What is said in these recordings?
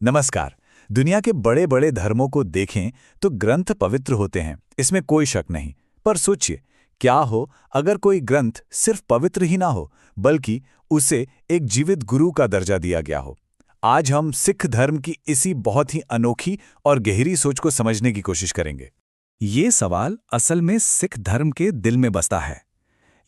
नमस्कार। दुनिया के बड़े बड़े धर्मों को देखें तो ग्रंथ पवित्र होते हैं, इसमें कोई शक नहीं। पर सोचिए, क्या हो अगर कोई ग्रंथ सिर्फ पवित्र ही ना हो, बल्कि उसे एक जीवित गुरु का दर्जा दिया गया हो। आज हम सिख धर्म की इसी बहुत ही अनोखी और गहरी सोच को समझने की कोशिश करेंगे। ये सवाल असल में सिख धर्म के दिल में बसता है।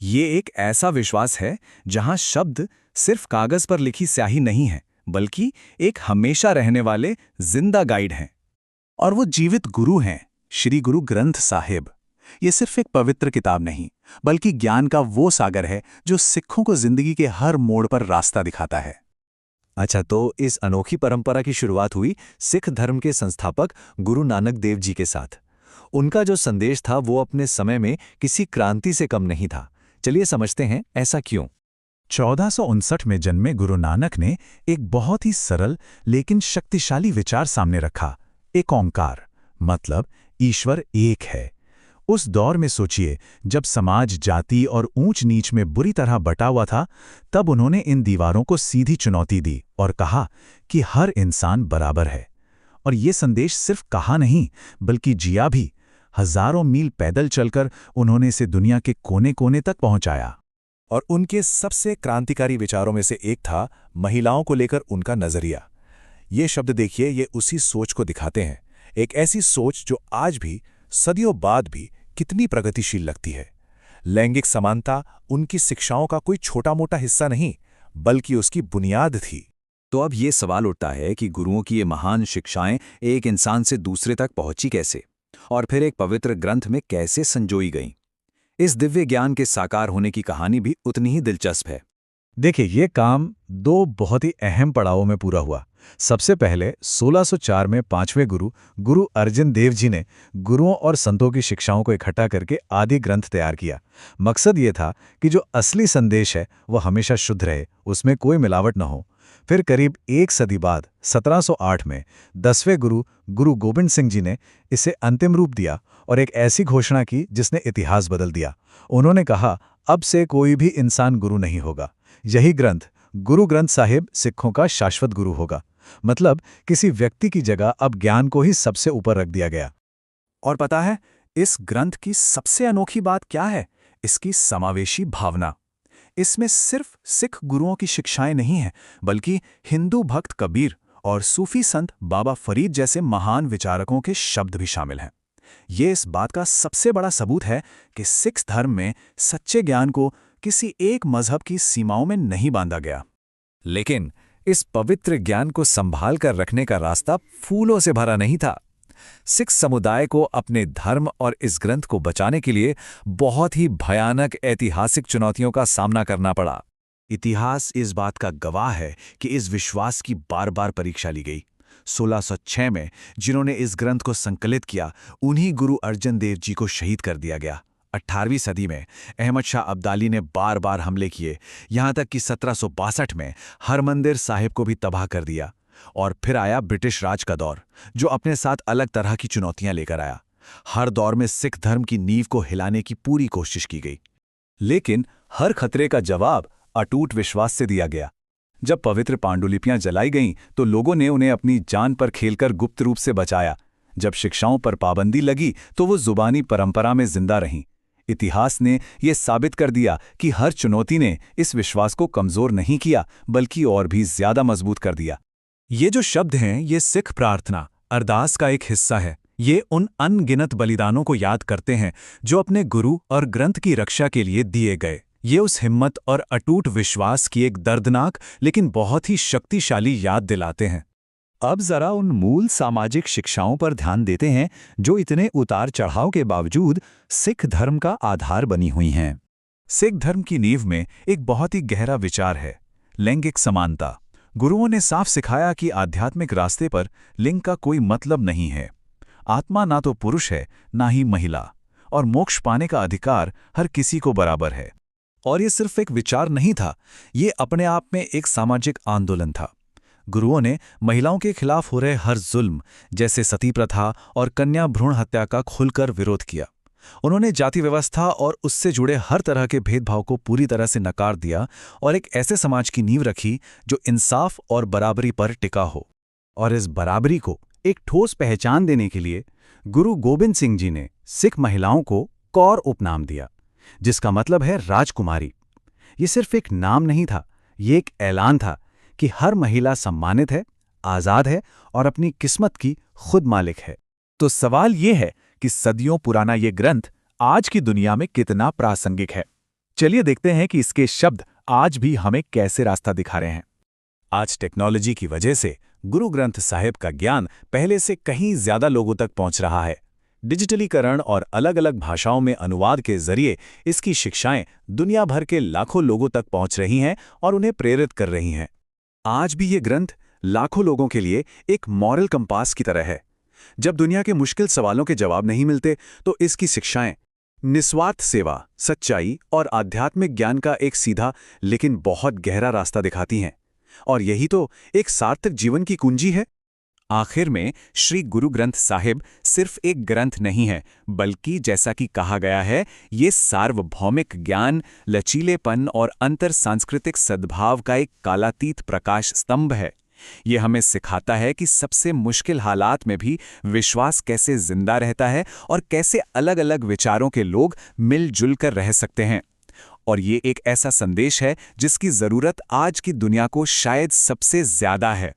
ये एक ऐसा विश्वास है जहां शब्द सिर्फ कागज पर लिखी स्याही नहीं है, बल्कि एक हमेशा रहने वाले जिंदा गाइड हैं। और वो जीवित गुरु हैं, श्री गुरु ग्रंथ साहिब। ये सिर्फ एक पवित्र किताब नहीं, बल्कि ज्ञान का वो सागर है जो सिखों को जिंदगी के हर मोड़ पर रास्ता दिखाता है। अच्छा, तो इस अनोखी परंपरा की शुरुआत हुई सिख धर्म के संस्थापक गुरु नानक देव जी के साथ। उनका जो संदेश था वो अपने समय में किसी क्रांति से कम नहीं था। चलिए समझते हैं ऐसा क्यों। 1459 में जन्मे गुरु नानक ने एक बहुत ही सरल लेकिन शक्तिशाली विचार सामने रखा। एक ओंकार, मतलब ईश्वर एक है। उस दौर में सोचिए, जब समाज जाति और ऊंच नीच में बुरी तरह बटा हुआ था, तब उन्होंने इन दीवारों को सीधी चुनौती दी और कहा कि हर इंसान बराबर है। और ये संदेश सिर्फ कहा नहीं, बल्कि जिया भी। हजारों मील पैदल चलकर उन्होंने इसे दुनिया के कोने कोने तक पहुंचाया। और उनके सबसे क्रांतिकारी विचारों में से एक था महिलाओं को लेकर उनका नजरिया। ये शब्द देखिए, ये उसी सोच को दिखाते हैं। एक ऐसी सोच जो आज भी, सदियों बाद भी कितनी प्रगतिशील लगती है। लैंगिक समानता उनकी शिक्षाओं का कोई छोटा मोटा हिस्सा नहीं, बल्कि उसकी बुनियाद थी। तो अब ये सवाल उठता है कि गुरुओं की ये महान शिक्षाएं एक इंसान से दूसरे तक पहुंची कैसे, और फिर एक पवित्र ग्रंथ में कैसे संजोई गईं। इस दिव्य ज्ञान के साकार होने की कहानी भी उतनी ही दिलचस्प है। देखिए, ये काम दो बहुत ही अहम पड़ावों में पूरा हुआ। सबसे पहले 1604 में पांचवें गुरु गुरु अर्जन देव जी ने गुरुओं और संतों की शिक्षाओं को इकट्ठा करके आदि ग्रंथ तैयार किया। मकसद ये था कि जो असली संदेश है वह हमेशा शुद्ध रहे, उसमें कोई मिलावट न हो। फिर करीब एक सदी बाद 1708 में 10वें गुरु गुरु गोबिंद सिंह जी ने इसे अंतिम रूप दिया और एक ऐसी घोषणा की जिसने इतिहास बदल दिया। उन्होंने कहा, अब से कोई भी इंसान गुरु नहीं होगा। यही ग्रंथ गुरु ग्रंथ साहिब सिखों का शाश्वत गुरु होगा। मतलब किसी व्यक्ति की जगह अब ज्ञान को ही सबसे ऊपर रख दिया गया। और पता है, इस ग्रंथ की सबसे अनोखी बात क्या है? इसकी समावेशी भावना। इसमें सिर्फ सिख गुरुओं की शिक्षाएं नहीं हैं, बल्कि हिंदू भक्त कबीर और सूफी संत बाबा फरीद जैसे महान विचारकों के शब्द भी शामिल हैं। ये इस बात का सबसे बड़ा सबूत है कि सिख धर्म में सच्चे ज्ञान को किसी एक मजहब की सीमाओं में नहीं बांधा गया। लेकिन इस पवित्र ज्ञान को संभाल कर रखने का रास्ता फूलों से भरा नहीं था। सिख समुदाय को अपने धर्म और इस ग्रंथ को बचाने के लिए बहुत ही भयानक ऐतिहासिक चुनौतियों का सामना करना पड़ा। इतिहास इस बात का गवाह है कि इस विश्वास की बार बार परीक्षा ली गई। 1606 में जिन्होंने इस ग्रंथ को संकलित किया, उन्हीं गुरु अर्जन देव जी को शहीद कर दिया गया। 18वीं सदी में अहमद शाह अब्दाली ने बार बार हमले किए, यहाँ तक कि 1762 में हरमंदिर साहिब को भी तबाह कर दिया। और फिर आया ब्रिटिश राज का दौर, जो अपने साथ अलग तरह की चुनौतियां लेकर आया। हर दौर में सिख धर्म की नींव को हिलाने की पूरी कोशिश की गई, लेकिन हर खतरे का जवाब अटूट विश्वास से दिया गया। जब पवित्र पांडुलिपियां जलाई गईं, तो लोगों ने उन्हें अपनी जान पर खेलकर गुप्त रूप से बचाया। जब शिक्षाओं पर पाबंदी लगी, तो वो जुबानी परंपरा में जिंदा रहीं। इतिहास ने यह साबित कर दिया कि हर चुनौती ने इस विश्वास को कमजोर नहीं किया, बल्कि और भी ज्यादा मजबूत कर दिया। ये जो शब्द हैं, ये सिख प्रार्थना, अरदास का एक हिस्सा है। ये उन अनगिनत बलिदानों को याद करते हैं जो अपने गुरु और ग्रंथ की रक्षा के लिए दिए गए। ये उस हिम्मत और अटूट विश्वास की एक दर्दनाक लेकिन बहुत ही शक्तिशाली याद दिलाते हैं। अब जरा उन मूल सामाजिक शिक्षाओं पर ध्यान देते हैं जो इतने उतार चढ़ाव के बावजूद सिख धर्म का आधार बनी हुई हैं। सिख धर्म की नींव में एक बहुत ही गहरा विचार है, लैंगिक समानता। गुरुओं ने साफ सिखाया कि आध्यात्मिक रास्ते पर लिंग का कोई मतलब नहीं है। आत्मा ना तो पुरुष है, ना ही महिला, और मोक्ष पाने का अधिकार हर किसी को बराबर है। और ये सिर्फ एक विचार नहीं था, ये अपने आप में एक सामाजिक आंदोलन था। गुरुओं ने महिलाओं के खिलाफ हो रहे हर जुल्म, जैसे सती प्रथा और कन्या भ्रूण हत्या का खुलकर विरोध किया। उन्होंने जाति व्यवस्था और उससे जुड़े हर तरह के भेदभाव को पूरी तरह से नकार दिया और एक ऐसे समाज की नींव रखी जो इंसाफ और बराबरी पर टिका हो। और इस बराबरी को एक ठोस पहचान देने के लिए गुरु गोबिंद सिंह जी ने सिख महिलाओं को कौर उपनाम दिया, जिसका मतलब है राजकुमारी। ये सिर्फ एक नाम नहीं था, ये एक ऐलान था कि हर महिला सम्मानित है, आज़ाद है और अपनी किस्मत की खुद मालिक है। तो सवाल ये है कि सदियों पुराना ये ग्रंथ आज की दुनिया में कितना प्रासंगिक है। चलिए देखते हैं कि इसके शब्द आज भी हमें कैसे रास्ता दिखा रहे हैं। आज टेक्नोलॉजी की वजह से गुरु ग्रंथ साहिब का ज्ञान पहले से कहीं ज्यादा लोगों तक पहुंच रहा है। डिजिटलीकरण और अलग-अलग भाषाओं में अनुवाद के जरिए इसकी शिक्षाएं दुनिया भर के लाखों लोगों तक पहुंच रही हैं और उन्हें प्रेरित कर रही हैं। आज भी ये ग्रंथ लाखों लोगों के लिए एक मॉरल कंपास की तरह है। जब दुनिया के मुश्किल सवालों के जवाब नहीं मिलते, तो इसकी शिक्षाएं निस्वार्थ सेवा, सच्चाई और आध्यात्मिक ज्ञान का एक सीधा लेकिन बहुत गहरा रास्ता दिखाती हैं। और यही तो एक सार्थक जीवन की कुंजी है। आखिर में श्री गुरु ग्रंथ साहिब सिर्फ एक ग्रंथ नहीं है, बल्कि जैसा कि कहा गया है, ये सार्वभौमिक ज्ञान, लचीलेपन और अंतर सांस्कृतिक सद्भाव का एक कालातीत प्रकाश स्तंभ है। ये हमें सिखाता है कि सबसे मुश्किल हालात में भी विश्वास कैसे जिंदा रहता है और कैसे अलग-अलग विचारों के लोग मिलजुल कर रह सकते हैं। और ये एक ऐसा संदेश है जिसकी जरूरत आज की दुनिया को शायद सबसे ज्यादा है।